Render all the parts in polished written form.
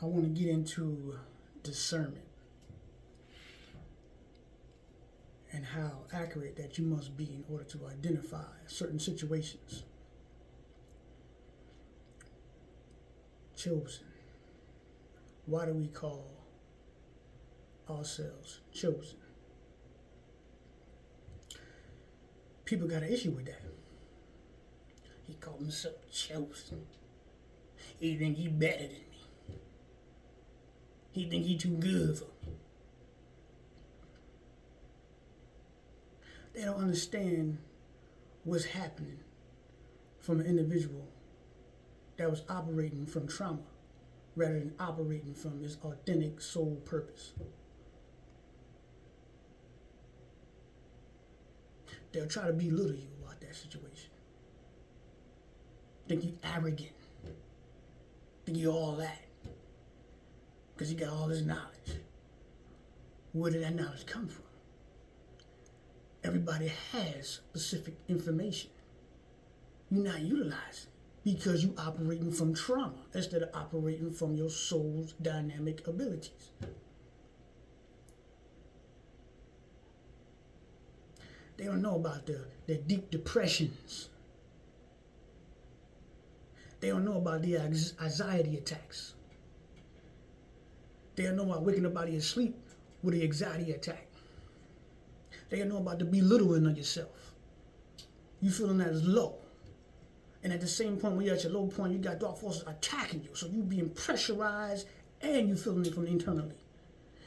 I want to get into discernment and how accurate that you must be in order to identify certain situations. Chosen. Why do we call ourselves chosen? People got an issue with that. He called himself chosen. He think he better than me. He think he too good for me. They don't understand what's happening from an individual that was operating from trauma rather than operating from his authentic soul purpose. They'll try to belittle you about that situation. Think you arrogant. Think you all that. Because you got all this knowledge. Where did that knowledge come from? Everybody has specific information. You're not utilizing it because you're operating from trauma instead of operating from your soul's dynamic abilities. They don't know about the deep depressions. They don't know about the anxiety attacks. They don't know about waking up out of your sleep with an anxiety attack. They don't know about the belittling of yourself. You feeling that is low. And at the same point, when you're at your low point, you got dark forces attacking you. So you being pressurized and you feeling it from internally.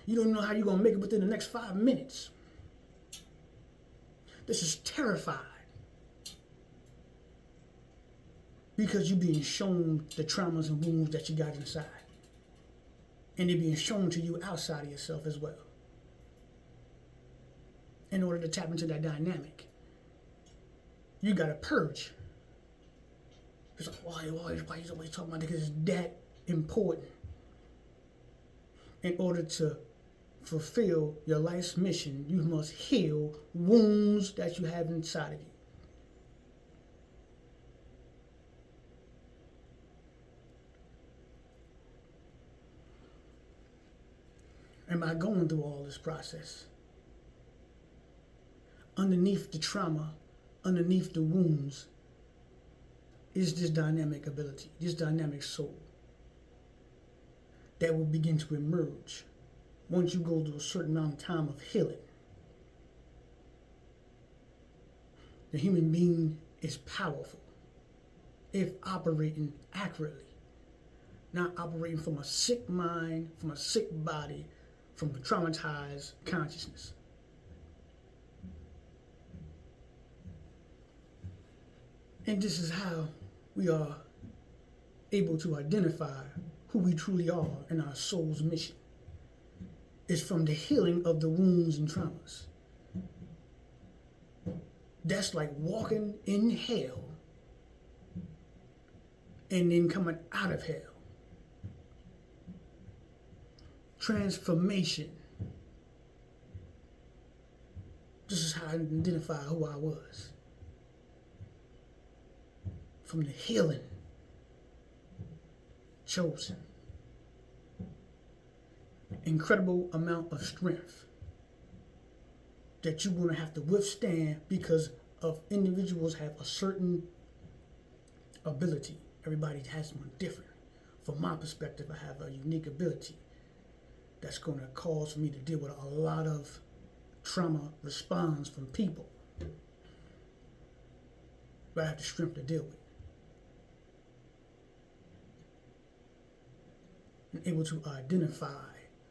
You don't know how you're going to make it within the next 5 minutes. This is terrified. Because you're being shown the traumas and wounds that you got inside. And they're being shown to you outside of yourself as well. In order to tap into that dynamic, you got to purge. It's like, why he's always talking about it? Because it's that important. In order to fulfill your life's mission, you must heal wounds that you have inside of you. And by going through all this process, underneath the trauma, underneath the wounds, is this dynamic ability, this dynamic soul that will begin to emerge once you go through a certain amount of time of healing. The human being is powerful if operating accurately, not operating from a sick mind, from a sick body, from a traumatized consciousness. And this is how we are able to identify who we truly are in our soul's mission. It's from the healing of the wounds and traumas. That's like walking in hell and then coming out of hell. Transformation. This is how I identify who I was. From the healing, chosen. Incredible amount of strength that you're going to have to withstand because of individuals have a certain ability. Everybody has one different. From my perspective, I have a unique ability that's going to cause me to deal with a lot of trauma response from people. But I have the strength to deal with. And able to identify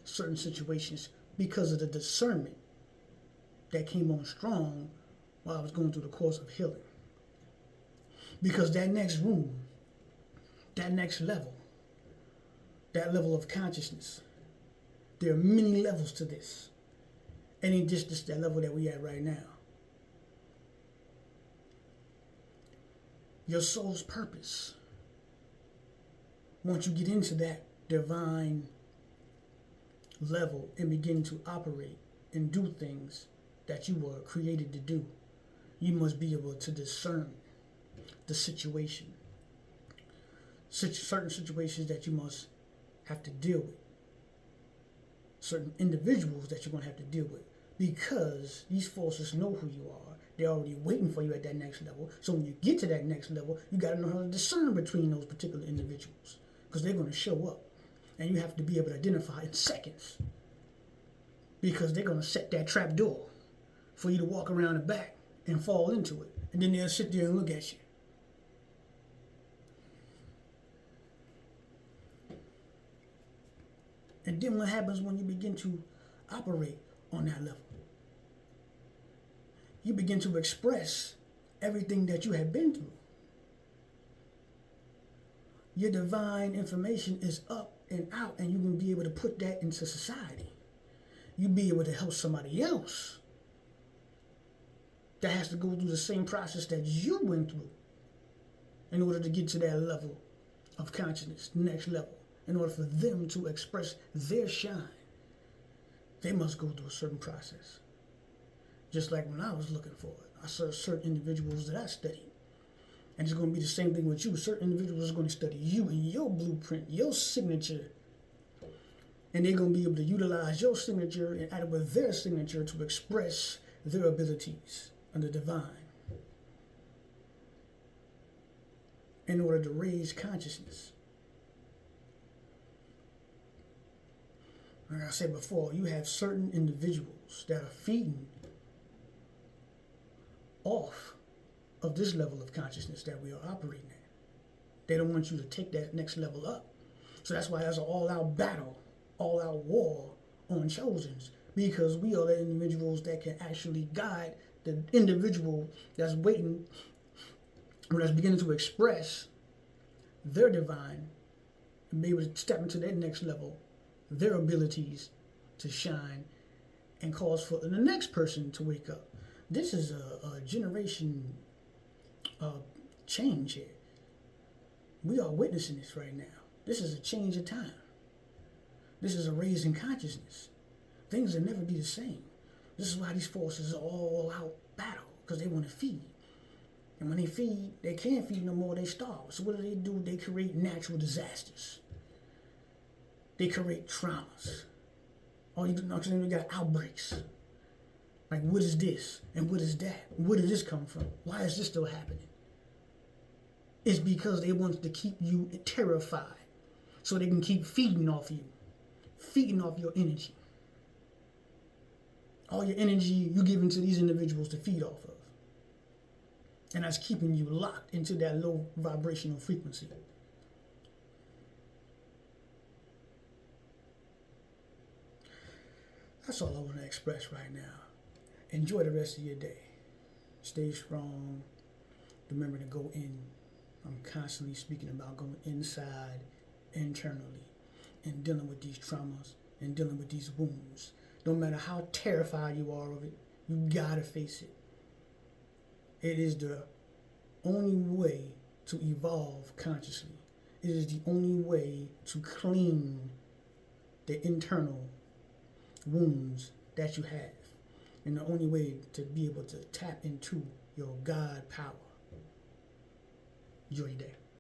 certain situations because of the discernment that came on strong while I was going through the course of healing. Because that next room, that next level, that level of consciousness, there are many levels to this. And ain't just that level that we at right now. Your soul's purpose, once you get into that divine level and begin to operate and do things that you were created to do, you must be able to discern the situation. Certain situations that you must have to deal with, certain individuals that you're going to have to deal with, because these forces know who you are. They're already waiting for you at that next level. So when you get to that next level, you got to know how to discern between those particular individuals, because they're going to show up. And you have to be able to identify in seconds, because they're going to set that trap door for you to walk around the back and fall into it. And then they'll sit there and look at you. And then what happens when you begin to operate on that level? You begin to express everything that you have been through. Your divine information is up and out, and you're going to be able to put that into society. You'll be able to help somebody else that has to go through the same process that you went through in order to get to that level of consciousness, next level. In order for them to express their shine, they must go through a certain process. Just like when I was looking for it, I saw certain individuals that I studied. And it's going to be the same thing with you. Certain individuals are going to study you and your blueprint, your signature. And they're going to be able to utilize your signature and add it with their signature to express their abilities in the divine, in order to raise consciousness. Like I said before, you have certain individuals that are feeding off of this level of consciousness that we are operating at. They don't want you to take that next level up. So that's why there's an all-out battle, all-out war on Chosens, because we are the individuals that can actually guide the individual that's waiting, or that's beginning to express their divine, and be able to step into that next level, their abilities to shine, and cause for the next person to wake up. This is a generation change here. We are witnessing this right now. This is a change of time. This is a raising consciousness. Things will never be the same. This is why these forces are all out battle, because they want to feed. And when they feed, they can't feed no more, they starve. So what do? They create natural disasters. They create traumas. All you know, you got outbreaks. Like, what is this? And what is that? Where did this come from? Why is this still happening? It's because they want to keep you terrified, so they can keep feeding off you, feeding off your energy. All your energy you give into these individuals to feed off of. And that's keeping you locked into that low vibrational frequency. That's all I want to express right now. Enjoy the rest of your day. Stay strong. Remember to go in. I'm constantly speaking about going inside, internally, and dealing with these traumas and dealing with these wounds. No matter how terrified you are of it, you gotta face it. It is the only way to evolve consciously. It is the only way to clean the internal wounds that you have. And the only way to be able to tap into your God power. Enjoy your day.